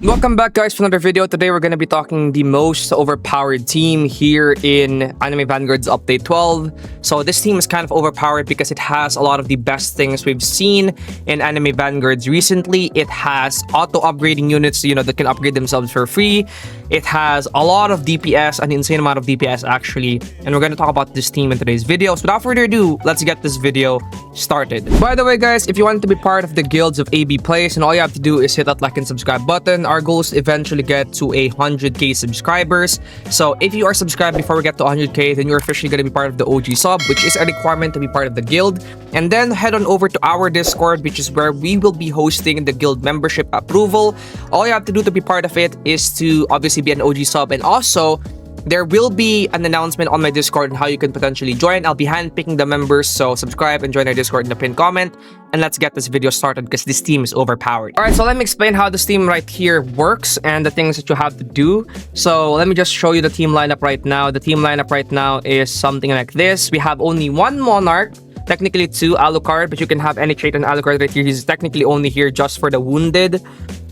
Welcome back, guys, for another video. Today we're going to be talking the most overpowered team here in Anime Vanguards Update 12. So this team is kind of overpowered because it has a lot of the best things we've seen in Anime Vanguards recently. It has auto-upgrading units, that can upgrade themselves for free. It has a lot of DPS, an insane amount of DPS actually. And we're going to talk about this team in today's video. So without further ado, let's get this video started. By the way, guys, if you want to be part of the guilds of AB Plays, and all you have to do is hit that like and subscribe button. Our goal is to eventually get to 100k subscribers. So if you are subscribed before we get to 100k, then you're officially going to be part of the OG sub, which is a requirement to be part of the guild. And then head on over to our Discord, which is where we will be hosting the guild membership approval. All you have to do to be part of it is to obviously be an OG sub, and also there will be an announcement on my Discord on how you can potentially join. I'll be handpicking the members, so subscribe and join our Discord in the pinned comment. And let's get this video started because this team is overpowered. Alright, so let me explain how this team right here works and the things that you have to do. So let me just show you the team lineup right now. The team lineup right now is something like this. We have only one Monarch, technically two Alucard, but you can have any trait on Alucard right here. He's technically only here just for the wounded.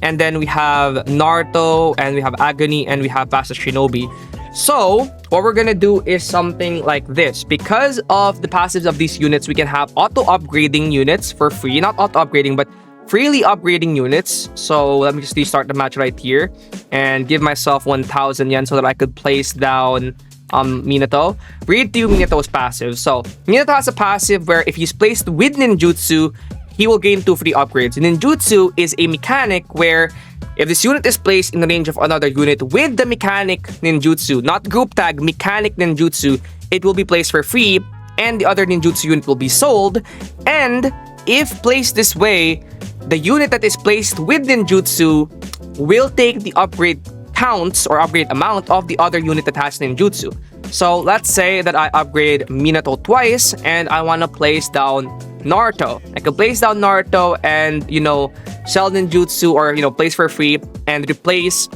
And then we have Naruto, and we have Agony, and we have Fastest Shinobi. So what we're gonna do is something like this. Because of the passives of these units, we can have auto-upgrading units for free. Not auto-upgrading, but freely upgrading units. So let me just restart the match right here and give myself 1,000 yen so that I could place down Minato. Read to you Minato's passive. So Minato has a passive where if he's placed with ninjutsu, he will gain 2 free upgrades. Ninjutsu is a mechanic where if this unit is placed in the range of another unit with the mechanic ninjutsu, not group tag, mechanic ninjutsu, it will be placed for free and the other ninjutsu unit will be sold. And if placed this way, the unit that is placed with ninjutsu will take the upgrade counts or upgrade amount of the other unit that has ninjutsu. So let's say that I upgrade Minato twice and I want to place down Naruto. I can place down Naruto and, sell ninjutsu or, place for free and replace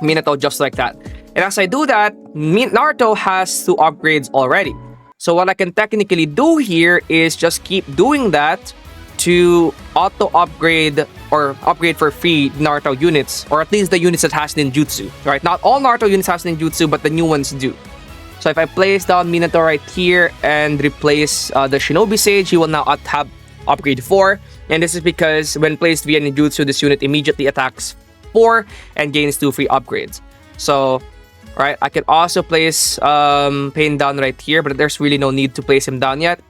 Minato just like that. And as I do that, Naruto has 2 upgrades already. So what I can technically do here is just keep doing that to auto-upgrade or upgrade for free Naruto units, or at least the units that has ninjutsu, right? Not all Naruto units has ninjutsu, but the new ones do. So if I place down Minato right here and replace the Shinobi Sage, he will now have upgrade 4. And this is because when placed via ninjutsu, this unit immediately attacks 4 and gains 2 free upgrades. So, right, I can also place Pain down right here, but there's really no need to place him down yet.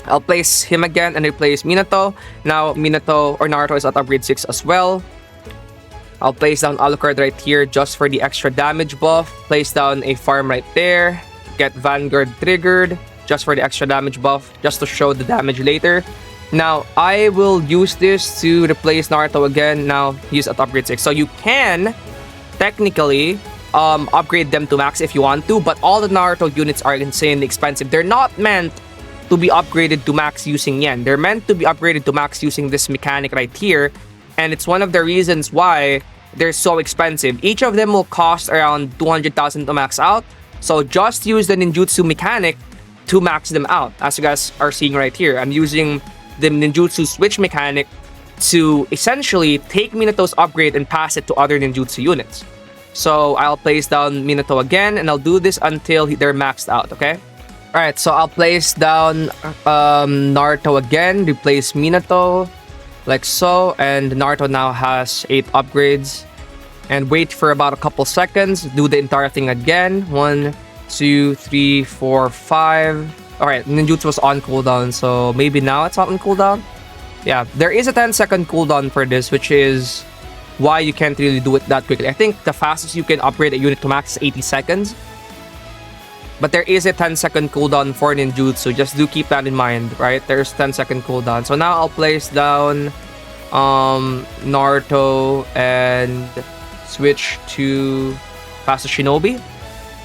I'll place him again and replace Minato. Now Minato or Naruto is at upgrade 6 as well. I'll place down Alucard right here just for the extra damage buff. Place down a farm right there. Get Vanguard triggered just for the extra damage buff, just to show the damage later. Now, I will use this to replace Naruto again. Now, he's at upgrade 6. So you can technically upgrade them to max if you want to, but all the Naruto units are insanely expensive. They're not meant to be upgraded to max using yen. They're meant to be upgraded to max using this mechanic right here. And it's one of the reasons why they're so expensive. Each of them will cost around 200,000 to max out. So just use the ninjutsu mechanic to max them out. As you guys are seeing right here, I'm using the ninjutsu switch mechanic to essentially take Minato's upgrade and pass it to other ninjutsu units. So I'll place down Minato again, and I'll do this until they're maxed out, okay? Alright, so I'll place down Naruto again, replace Minato, like so, and Naruto now has 8 upgrades. And wait for about a couple seconds, do the entire thing again. 1, 2, 3, 4, 5. Alright, ninjutsu was on cooldown, so maybe now it's not on cooldown. Yeah, there is a 10-second cooldown for this, which is why you can't really do it that quickly. I think the fastest you can upgrade a unit to max is 80 seconds. But there is a 10-second cooldown for ninjutsu. Just do keep that in mind, right? There's 10-second cooldown. So now I'll place down Naruto and switch to Fastest Shinobi.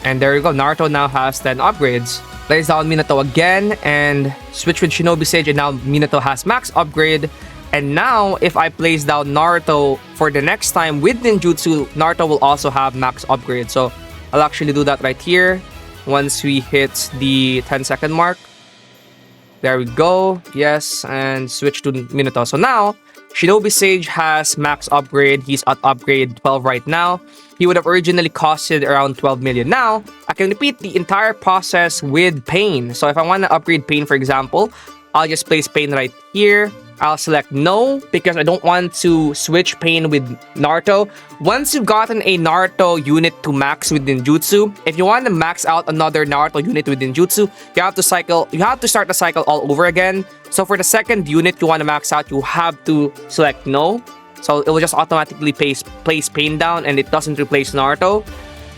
And there you go. Naruto now has 10 upgrades. Place down Minato again and switch with Shinobi Sage, and now Minato has max upgrade. And now if I place down Naruto for the next time with ninjutsu, Naruto will also have max upgrade. So I'll actually do that right here once we hit the 10-second mark. There we go. Yes, and switch to Minato. So now Shinobi Sage has max upgrade. He's at upgrade 12 right now. He would have originally costed around 12 million. Now, I can repeat the entire process with Pain. So if I want to upgrade Pain, for example, I'll just place Pain right here. I'll select no because I don't want to switch Pain with Naruto. Once you've gotten a Naruto unit to max with ninjutsu, if you want to max out another Naruto unit with ninjutsu, you have to start the cycle all over again. So for the second unit you want to max out, you have to select no. So it will just automatically place Pain down and it doesn't replace Naruto.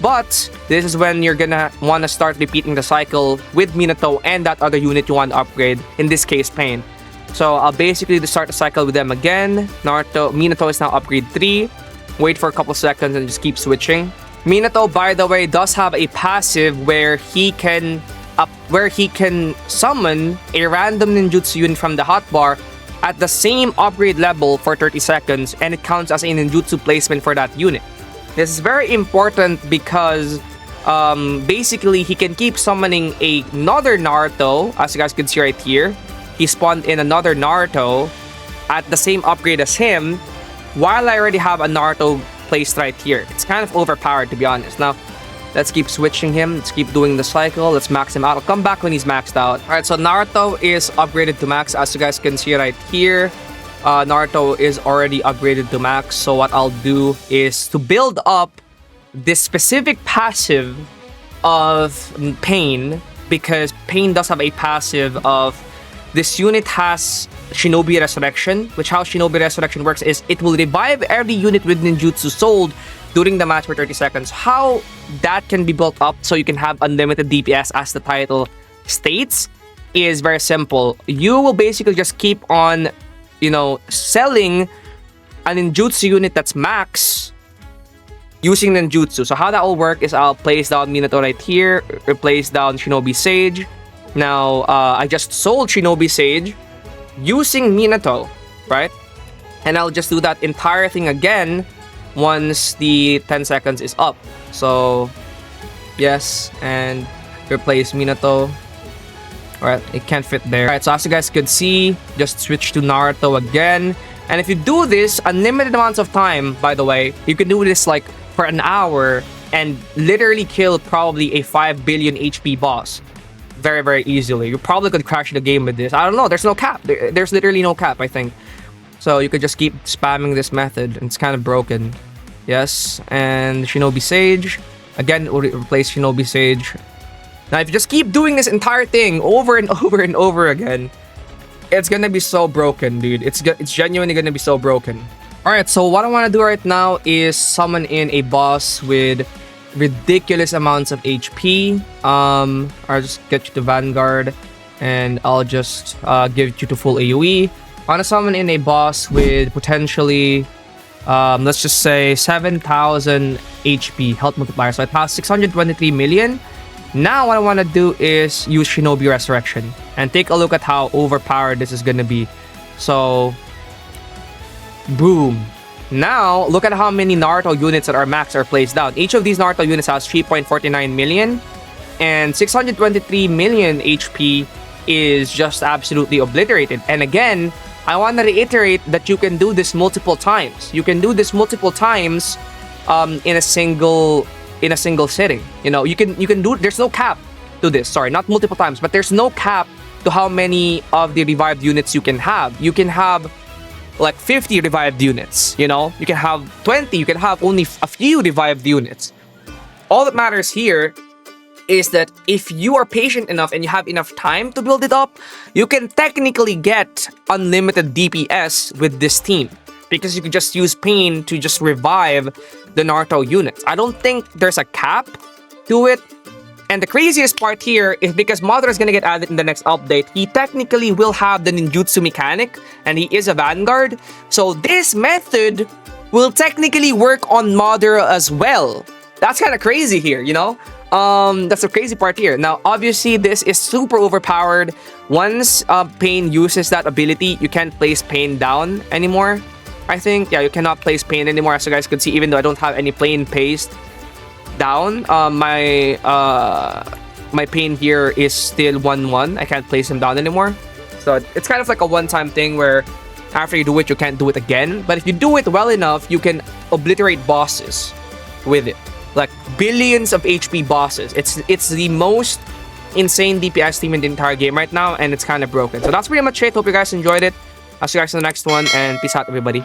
But this is when you're gonna want to start repeating the cycle with Minato and that other unit you want to upgrade, in this case Pain. So I'll basically start the cycle with them again. Minato is now upgrade 3. Wait for a couple seconds and just keep switching. Minato, by the way, does have a passive where he can summon a random ninjutsu unit from the hotbar at the same upgrade level for 30 seconds, and it counts as a ninjutsu placement for that unit. This is very important because basically he can keep summoning another Naruto, as you guys can see right here. He spawned in another Naruto at the same upgrade as him, while I already have a Naruto placed right here. It's kind of overpowered, to be honest. Now, let's keep switching him. Let's keep doing the cycle. Let's max him out. I'll come back when he's maxed out. Alright, so Naruto is upgraded to max, as you guys can see right here. Naruto is already upgraded to max. So what I'll do is to build up this specific passive of Pain, because Pain does have a passive of this unit has Shinobi Resurrection, which how Shinobi Resurrection works is it will revive every unit with ninjutsu sold during the match for 30 seconds. How that can be built up so you can have unlimited DPS, as the title states, is very simple. You will basically just keep on, selling a ninjutsu unit that's max using ninjutsu. So how that will work is I'll place down Minato right here, replace down Shinobi Sage. Now, I just sold Shinobi Sage using Minato, right? And I'll just do that entire thing again once the 10 seconds is up. So, yes, and replace Minato. Alright, it can't fit there. Alright, so as you guys could see, just switch to Naruto again. And if you do this unlimited amounts of time, by the way, you can do this like for an hour and literally kill probably a 5 billion HP boss. Very, very easily. You probably could crash the game with this. I don't know. There's no cap. There's literally no cap, I think. So you could just keep spamming this method. And it's kind of broken. Yes. And Shinobi Sage. Again, we'll replace Shinobi Sage. Now, if you just keep doing this entire thing over and over and over again, it's gonna be so broken, dude. It's genuinely gonna be so broken. Alright, so what I want to do right now is summon in a boss with ridiculous amounts of HP. I'll just get you to Vanguard and I'll just give you to full AoE. I want to summon in a boss with potentially let's just say 7,000 HP health multiplier. So it has 623 million. Now what I want to do is use Shinobi Resurrection and take a look at how overpowered this is gonna be. So boom. Now, look at how many Naruto units that are max are placed down. Each of these Naruto units has 3.49 million, and 623 million HP is just absolutely obliterated. And again, I want to reiterate that you can do this multiple times. You can do this multiple times in a single sitting. You can do. There's no cap to this. Sorry, not multiple times, but there's no cap to how many of the revived units you can have. You can have like 50 revived units, you can have 20, you can have only a few revived units. All that matters here is that if you are patient enough and you have enough time to build it up, you can technically get unlimited DPS with this team, because you can just use Pain to just revive the Naruto units. I don't think there's a cap to it. And the craziest part here is because Madara is gonna get added in the next update, he technically will have the ninjutsu mechanic, and he is a Vanguard. So this method will technically work on Madara as well. That's kind of crazy here, That's the crazy part here. Now, obviously, this is super overpowered. Once Pain uses that ability, you can't place Pain down anymore. I think, yeah, you cannot place Pain anymore, as you guys can see, even though I don't have any Pain paste down. My Pain here is still 1-1. I can't place him down anymore. So it's kind of like a one-time thing where After you do it, you can't do it again. But if you do it well enough, you can obliterate bosses with it. Like billions of HP bosses. It's the most insane DPS team in the entire game right now, and it's kind of broken. So that's pretty much it. Hope you guys enjoyed it. I'll see you guys in the next one, and peace out, everybody.